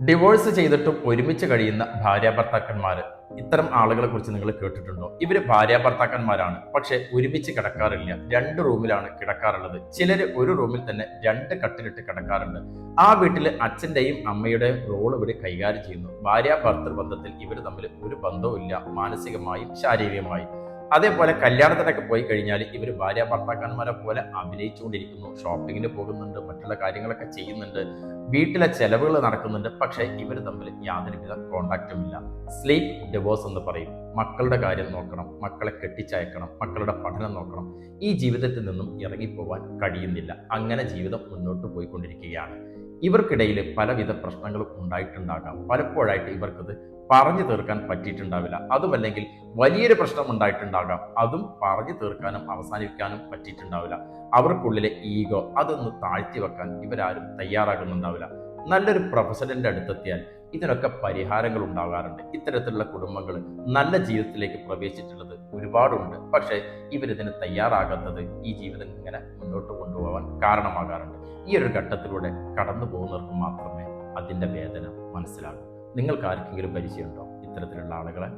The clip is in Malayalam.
ഡിവോഴ്സ് ചെയ്തിട്ടും ഒരുമിച്ച് കഴിയുന്ന ഭാര്യാഭർത്താക്കന്മാര് ഇത്തരം ആളുകളെ കുറിച്ച് നിങ്ങൾ കേട്ടിട്ടുണ്ടോ? ഇവര് ഭാര്യാഭർത്താക്കന്മാരാണ്, പക്ഷെ ഒരുമിച്ച് കിടക്കാറില്ല. രണ്ട് റൂമിലാണ് കിടക്കാറുള്ളത്. ചിലര് ഒരു റൂമിൽ തന്നെ രണ്ട് കട്ടിലിട്ട് കിടക്കാറുണ്ട്. ആ വീട്ടില് അച്ഛന്റെയും അമ്മയുടെയും റോൾ ഇവര് കൈകാര്യം ചെയ്യുന്നു. ഭാര്യാഭർത്തൃ ബന്ധത്തിൽ ഇവർ തമ്മിൽ ഒരു ബന്ധവും ഇല്ല, മാനസികമായും ശാരീരികമായും. അതേപോലെ കല്യാണത്തിനൊക്കെ പോയി കഴിഞ്ഞാൽ ഇവർ ഭാര്യ ഭർത്താക്കന്മാരെ പോലെ അഭിനയിച്ചുകൊണ്ടിരിക്കുന്നു. ഷോപ്പിങ്ങിന് പോകുന്നുണ്ട്, മറ്റുള്ള കാര്യങ്ങളൊക്കെ ചെയ്യുന്നുണ്ട്, വീട്ടിലെ ചെലവുകൾ നടക്കുന്നുണ്ട്. പക്ഷേ ഇവർ തമ്മിൽ യാതൊരുവിധ കോണ്ടാക്റ്റും ഇല്ല. സ്ലീപ്പ് ഡിവോഴ്സ് എന്ന് പറയും. മക്കളുടെ കാര്യം നോക്കണം, മക്കളെ കെട്ടിച്ചയക്കണം, മക്കളുടെ പഠനം നോക്കണം. ഈ ജീവിതത്തിൽ നിന്നും ഇറങ്ങിപ്പോവാൻ കഴിയുന്നില്ല. അങ്ങനെ ജീവിതം മുന്നോട്ട് പോയിക്കൊണ്ടിരിക്കുകയാണ്. ഇവർക്കിടയിൽ പലവിധ പ്രശ്നങ്ങളും ഉണ്ടായിട്ടുണ്ടാകാം. പലപ്പോഴായിട്ട് ഇവർക്കത് പറഞ്ഞു തീർക്കാൻ പറ്റിയിട്ടുണ്ടാവില്ല. അതുമല്ലെങ്കിൽ വലിയൊരു പ്രശ്നം ഉണ്ടായിട്ടുണ്ടാകാം, അതും പറഞ്ഞു തീർക്കാനും അവസാനിപ്പിക്കാനും പറ്റിയിട്ടുണ്ടാവില്ല. അവർക്കുള്ളിലെ ഈഗോ അതൊന്ന് താഴ്ത്തി വെക്കാൻ ഇവരാരും തയ്യാറാകുന്നുണ്ടാവില്ല. നല്ലൊരു പ്രൊഫഷണലിന്റെ അടുത്തെത്തിയാൽ ഇതിനൊക്കെ പരിഹാരങ്ങൾ ഉണ്ടാകാറുണ്ട്. ഇത്തരത്തിലുള്ള കുടുംബങ്ങൾ നല്ല ജീവിതത്തിലേക്ക് പ്രവേശിച്ചിട്ടുള്ളത് ഒരുപാടുണ്ട്. പക്ഷേ ഇവരിതിന് തയ്യാറാകാത്തത് ഈ ജീവിതം ഇങ്ങനെ മുന്നോട്ട് കൊണ്ടുപോകാൻ കാരണമാകാറുണ്ട്. ഈ ഒരു ഘട്ടത്തിലൂടെ കടന്നു പോകുന്നവർക്ക് മാത്രമേ അതിൻ്റെ വേദന മനസ്സിലാകൂ. നിങ്ങൾക്ക് ആർക്കെങ്കിലും പരിചയമുണ്ടോ ഇത്തരത്തിലുള്ള ആളുകളെ?